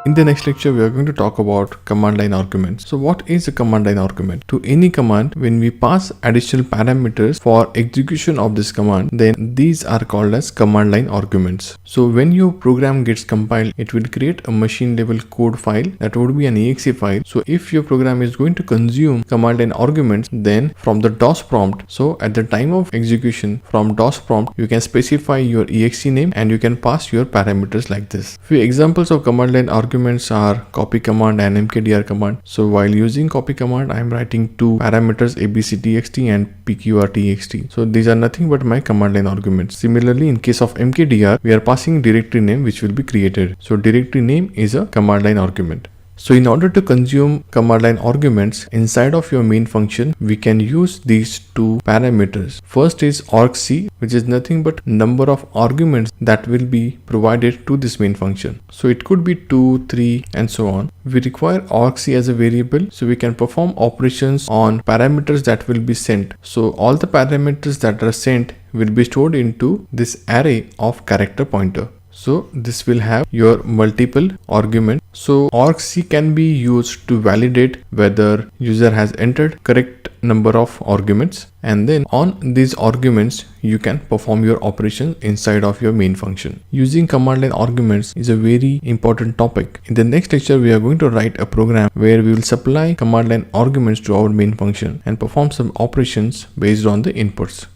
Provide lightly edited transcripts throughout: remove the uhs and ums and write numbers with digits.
In the next lecture, we are going to talk about command line arguments. So what is a command line argument? To any command, when we pass additional parameters for execution of this command, then these are called as command line arguments. So when your program gets compiled, it will create a machine level code file that would be an exe file. So if your program is going to consume command line arguments, then from the DOS prompt, so at the time of execution from DOS prompt, you can specify your exe name and you can pass your parameters like this. Few examples of command line arguments are copy command and mkdir command. So while using copy command, I am writing two parameters abctxt and pqrtxt. So these are nothing but my command line arguments. Similarly, in case of mkdir, we are passing directory name which will be created. So directory name is a command line argument. So in order to consume command line arguments inside of your main function, we can use these two parameters. First is argc, which is nothing but number of arguments that will be provided to this main function. So it could be 2, 3 and so on. We require argc as a variable so we can perform operations on parameters that will be sent. So all the parameters that are sent will be stored into this array of character pointer. So this will have your multiple arguments. So argc can be used to validate whether user has entered correct number of arguments, and then on these arguments you can perform your operations inside of your main function. Using command line arguments is a very important topic. In the next lecture, we are going to write a program where we will supply command line arguments to our main function and perform some operations based on the inputs.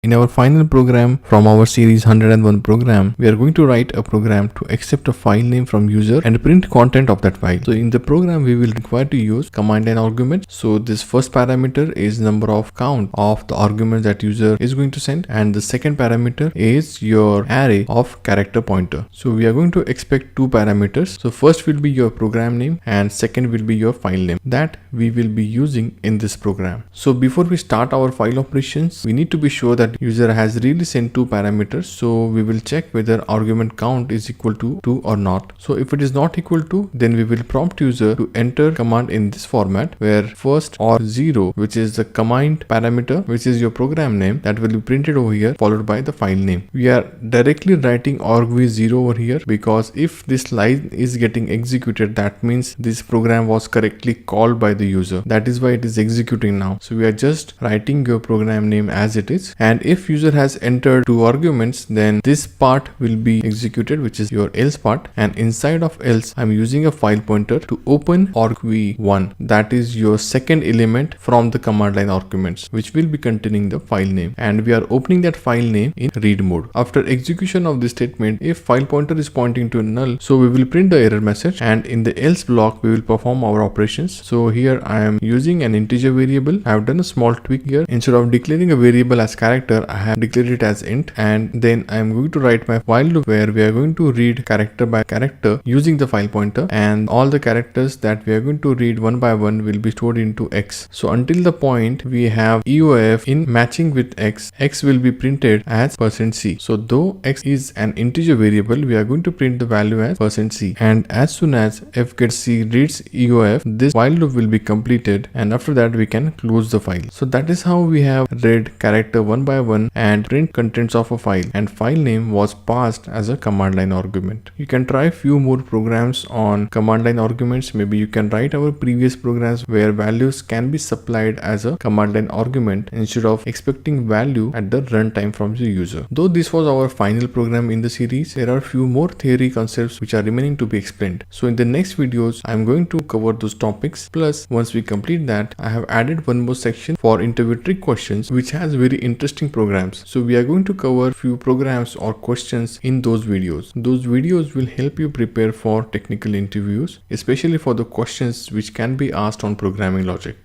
In our final program from our series 101 program, we are going to write a program to accept a file name from user and print content of that file. So in the program, we will require to use command line arguments. So this first parameter is number of count of the arguments that user is going to send, and the second parameter is your array of character pointer. So we are going to expect two parameters. So first will be your program name and second will be your file name that we will be using in this program. So before we start our file operations, we need to be sure that user has really sent two parameters. So we will check whether argument count is equal to 2 or not. So if it is not equal to, then we will prompt user to enter command in this format where first arg0, which is the command parameter, which is your program name, that will be printed over here followed by the file name. We are directly writing argv0 over here because if this line is getting executed, that means this program was correctly called by the user. That is why it is executing now. So we are just writing your program name as it is, and if user has entered two arguments, then this part will be executed, which is your else part, and inside of else I'm using a file pointer to open argv1, that is your second element from the command line arguments, which will be containing the file name, and we are opening that file name in read mode. After execution of this statement, if file pointer is pointing to null, so we will print the error message, and in the else block we will perform our operations. So here I am using an integer variable. I have done a small tweak here. Instead of declaring a variable as character, I have declared it as int, and then I am going to write my while loop where we are going to read character by character using the file pointer, and all the characters that we are going to read one by one will be stored into x. So until the point we have EOF in matching with x, x will be printed as %c. So though x is an integer variable, we are going to print the value as %c, and as soon as f gets c reads EOF, this while loop will be completed, and after that we can close the file. So that is how we have read character one by one and print contents of a file, and file name was passed as a command line argument. You can try few more programs on command line arguments. Maybe you can write our previous programs where values can be supplied as a command line argument instead of expecting value at the runtime from the user. Though this was our final program in the series, there are few more theory concepts which are remaining to be explained. So in the next videos, I am going to cover those topics. Plus, once we complete that, I have added one more section for interview trick questions, which has very interesting programs. So we are going to cover few programs or questions in those videos. Those videos will help you prepare for technical interviews, especially for the questions which can be asked on programming logic.